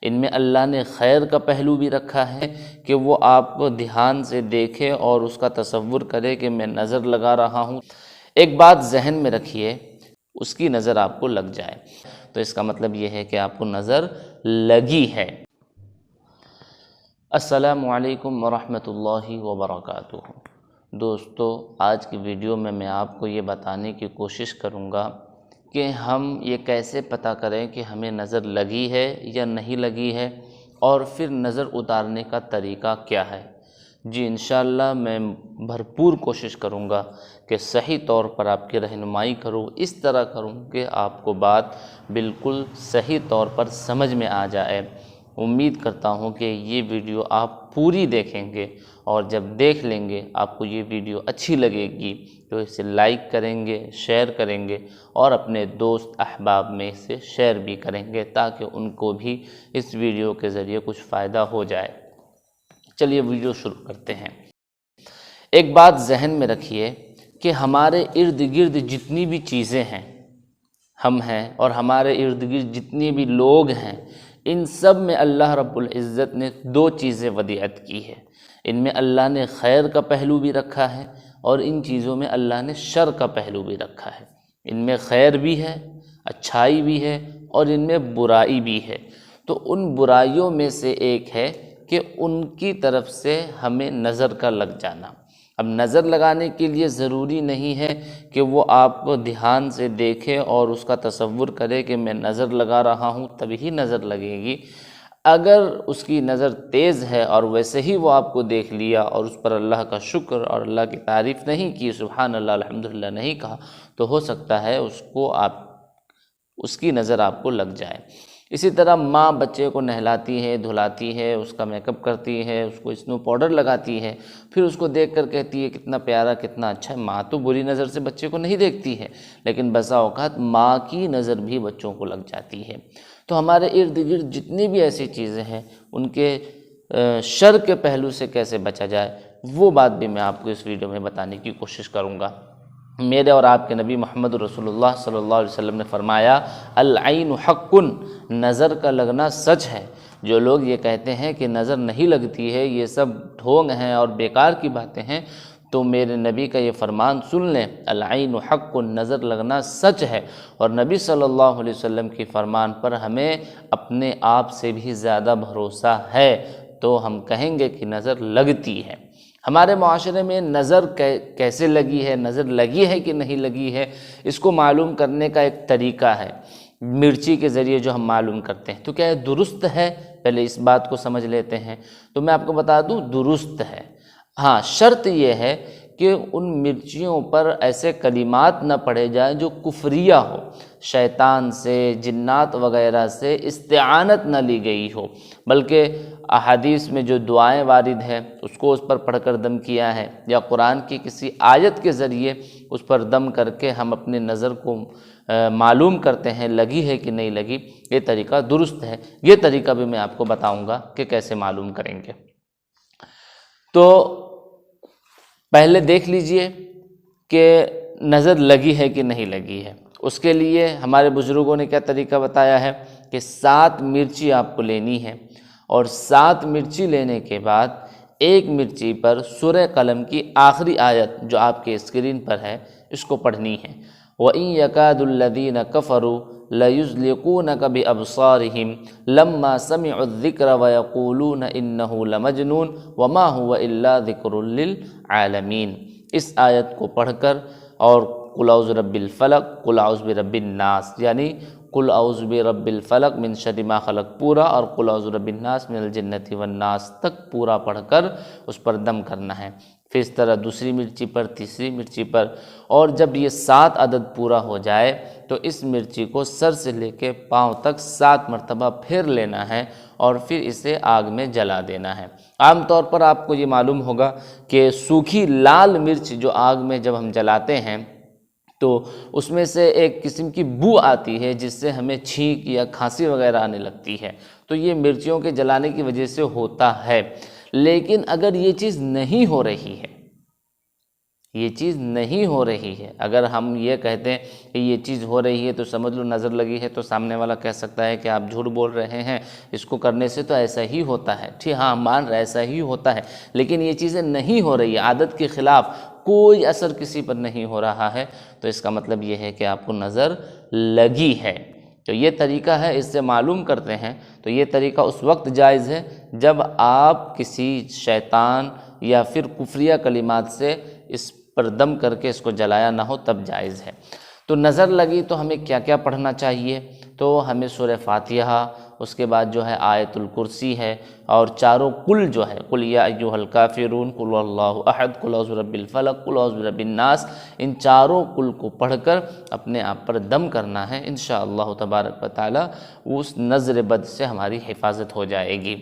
ان میں اللہ نے خیر کا پہلو بھی رکھا ہے کہ وہ آپ کو دھیان سے دیکھے اور اس کا تصور کرے کہ میں نظر لگا رہا ہوں۔ ایک بات ذہن میں رکھیے، اس کی نظر آپ کو لگ جائے تو اس کا مطلب یہ ہے کہ آپ کو نظر لگی ہے۔ السلام علیکم ورحمۃ اللہ وبرکاتہ۔ دوستو، آج کی ویڈیو میں آپ کو یہ بتانے کی کوشش کروں گا کہ ہم یہ کیسے پتہ کریں کہ ہمیں نظر لگی ہے یا نہیں لگی ہے، اور پھر نظر اتارنے کا طریقہ کیا ہے۔ جی انشاءاللہ میں بھرپور کوشش کروں گا کہ صحیح طور پر آپ کی رہنمائی کروں، اس طرح کروں کہ آپ کو بات بالکل صحیح طور پر سمجھ میں آ جائے۔ امید کرتا ہوں کہ یہ ویڈیو آپ پوری دیکھیں گے، اور جب دیکھ لیں گے آپ کو یہ ویڈیو اچھی لگے گی تو اسے لائک کریں گے، شیئر کریں گے، اور اپنے دوست احباب میں اسے شیئر بھی کریں گے تاکہ ان کو بھی اس ویڈیو کے ذریعے کچھ فائدہ ہو جائے۔ چلیے ویڈیو شروع کرتے ہیں۔ ایک بات ذہن میں رکھیے کہ ہمارے ارد گرد جتنی بھی چیزیں ہیں، ہم ہیں اور ہمارے ارد گرد جتنے بھی لوگ ہیں، ان سب میں اللہ رب العزت نے دو چیزیں ودیعت کی ہے۔ ان میں اللہ نے خیر کا پہلو بھی رکھا ہے، اور ان چیزوں میں اللہ نے شر کا پہلو بھی رکھا ہے۔ ان میں خیر بھی ہے، اچھائی بھی ہے، اور ان میں برائی بھی ہے۔ تو ان برائیوں میں سے ایک ہے کہ ان کی طرف سے ہمیں نظر کا لگ جانا۔ اب نظر لگانے کے لیے ضروری نہیں ہے کہ وہ آپ کو دھیان سے دیکھے اور اس کا تصور کرے کہ میں نظر لگا رہا ہوں تبھی نظر لگے گی۔ اگر اس کی نظر تیز ہے اور ویسے ہی وہ آپ کو دیکھ لیا اور اس پر اللہ کا شکر اور اللہ کی تعریف نہیں کی، سبحان اللہ الحمدللہ نہیں کہا، تو ہو سکتا ہے اس کی نظر آپ کو لگ جائے۔ اسی طرح ماں بچے کو نہلاتی ہے، دھلاتی ہے، اس کا میک اپ کرتی ہے، اس کو اسنو پاؤڈر لگاتی ہے، پھر اس کو دیکھ کر کہتی ہے کتنا پیارا، کتنا اچھا ہے۔ ماں تو بری نظر سے بچے کو نہیں دیکھتی ہے، لیکن بسا اوقات ماں کی نظر بھی بچوں کو لگ جاتی ہے۔ تو ہمارے ارد گرد جتنی بھی ایسی چیزیں ہیں، ان کے شر کے پہلو سے کیسے بچا جائے، وہ بات بھی میں آپ کو اس ویڈیو میں بتانے کی کوشش کروں گا۔ میرے اور آپ کے نبی محمد رسول اللہ صلی اللہ علیہ وسلم نے فرمایا، العین حق، نظر کا لگنا سچ ہے۔ جو لوگ یہ کہتے ہیں کہ نظر نہیں لگتی ہے، یہ سب ڈھونگ ہیں اور بیکار کی باتیں ہیں، تو میرے نبی کا یہ فرمان سن لیں، العین حق، نظر لگنا سچ ہے۔ اور نبی صلی اللہ علیہ وسلم کی فرمان پر ہمیں اپنے آپ سے بھی زیادہ بھروسہ ہے، تو ہم کہیں گے کہ نظر لگتی ہے۔ ہمارے معاشرے میں نظر کیسے لگی ہے، نظر لگی ہے کہ نہیں لگی ہے، اس کو معلوم کرنے کا ایک طریقہ ہے، مرچی کے ذریعے جو ہم معلوم کرتے ہیں۔ تو کیا یہ درست ہے؟ پہلے اس بات کو سمجھ لیتے ہیں۔ تو میں آپ کو بتا دوں، درست ہے۔ ہاں، شرط یہ ہے کہ ان مرچیوں پر ایسے کلمات نہ پڑھے جائیں جو کفریہ ہو، شیطان سے، جنات وغیرہ سے استعانت نہ لی گئی ہو، بلکہ احادیث میں جو دعائیں وارد ہیں اس کو اس پر پڑھ کر دم کیا ہے، یا قرآن کی کسی آیت کے ذریعے اس پر دم کر کے ہم اپنے نظر کو معلوم کرتے ہیں لگی ہے کہ نہیں لگی، یہ طریقہ درست ہے۔ یہ طریقہ بھی میں آپ کو بتاؤں گا کہ کیسے معلوم کریں گے۔ تو پہلے دیکھ لیجئے کہ نظر لگی ہے کہ نہیں لگی ہے۔ اس کے لیے ہمارے بزرگوں نے کیا طریقہ بتایا ہے کہ 7 مرچی آپ کو لینی ہے، اور 7 مرچی لینے کے بعد ایک مرچی پر سورہ قلم کی آخری آیت جو آپ کے اسکرین پر ہے اس کو پڑھنی ہے۔ وَإِن يَكَادُ الَّذِينَ كَفَرُوا لَيُزْلِقُونَكَ بِأَبْصَارِهِمْ لَمَّا سَمِعُوا الذِّكْرَ وَيَقُولُونَ إِنَّهُ لَمَجْنُونٌ وَمَا هُوَ إِلَّا ذِكْرٌ لِّلْعَالَمِينَ۔ اس آیت کو پڑھ کر اور قُلْ اعوذ برب الفلق، قُلْ اعوذ برب الناس، یعنی قُلْ اعوذ برب الفلق من شر ما خلق پورا، اور قُلْ اعوذ برب الناس من الجنۃ والناس تک پورا پڑھ کر اس پر دم کرنا ہے۔ پھر اس طرح دوسری مرچی پر، تیسری مرچی پر، اور جب یہ 7 عدد پورا ہو جائے تو اس مرچی کو سر سے لے کے پاؤں تک 7 مرتبہ پھر لینا ہے، اور پھر اسے آگ میں جلا دینا ہے۔ عام طور پر آپ کو یہ معلوم ہوگا کہ سوکھی لال مرچ جو آگ میں جب ہم جلاتے ہیں تو اس میں سے ایک قسم کی بو آتی ہے جس سے ہمیں چھینک یا کھانسی وغیرہ آنے لگتی ہے، تو یہ مرچیوں کے جلانے کی وجہ سے ہوتا ہے۔ لیکن اگر یہ چیز نہیں ہو رہی ہے، یہ چیز نہیں ہو رہی ہے۔ اگر ہم یہ کہتے ہیں کہ یہ چیز ہو رہی ہے تو سمجھ لو نظر لگی ہے، تو سامنے والا کہہ سکتا ہے کہ آپ جھوٹ بول رہے ہیں، اس کو کرنے سے تو ایسا ہی ہوتا ہے۔ ٹھیک، ہاں مان رہا ایسا ہی ہوتا ہے، لیکن یہ چیزیں نہیں ہو رہی ہے، عادت کے خلاف کوئی اثر کسی پر نہیں ہو رہا ہے، تو اس کا مطلب یہ ہے کہ آپ کو نظر لگی ہے۔ تو یہ طریقہ ہے، اس سے معلوم کرتے ہیں۔ تو یہ طریقہ اس وقت جائز ہے جب آپ کسی شیطان یا پھر کفریہ کلمات سے اس پر دم کر کے اس کو جلایا نہ ہو، تب جائز ہے۔ تو نظر لگی تو ہمیں کیا کیا پڑھنا چاہیے؟ تو ہمیں سورہ فاتحہ، اس کے بعد جو ہے آیت الکرسی ہے، اور چاروں کل جو ہے، قل یا ایھا الکافرون، قل اللہ احد، قل اعوذ برب الفلق، قل اعوذ برب الناس، ان چاروں کل کو پڑھ کر اپنے آپ پر دم کرنا ہے۔ انشاءاللہ تبارک و تعالی اس نظر بد سے ہماری حفاظت ہو جائے گی۔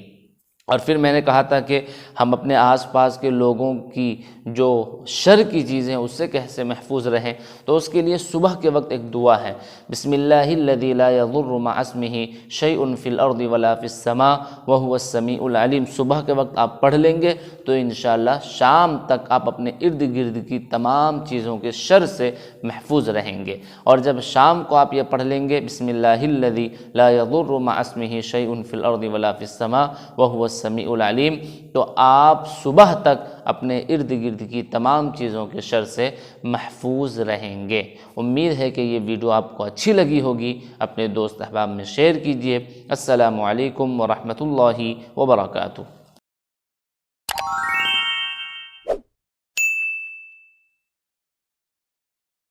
اور پھر میں نے کہا تھا کہ ہم اپنے آس پاس کے لوگوں کی جو شر کی چیزیں اس سے کیسے محفوظ رہیں، تو اس کے لیے صبح کے وقت ایک دعا ہے، بسم اللہ الذی لا یضر مع اسمہ شیء فی الارض ولا فی السماء وہو السمیع العلیم۔ صبح کے وقت آپ پڑھ لیں گے تو انشاءاللہ شام تک آپ اپنے ارد گرد کی تمام چیزوں کے شر سے محفوظ رہیں گے۔ اور جب شام کو آپ یہ پڑھ لیں گے، بسم اللہ الذی لا یضر مع اسمہ شیء فی الارض ولا فی السماء وہو السمیع العلیم، تو آپ صبح تک اپنے ارد گرد کی تمام چیزوں کے شر سے محفوظ رہیں گے۔ امید ہے کہ یہ ویڈیو آپ کو اچھی لگی ہوگی، اپنے دوست احباب میں شیئر کیجئے۔ السلام علیکم ورحمۃ اللہ وبرکاتہ۔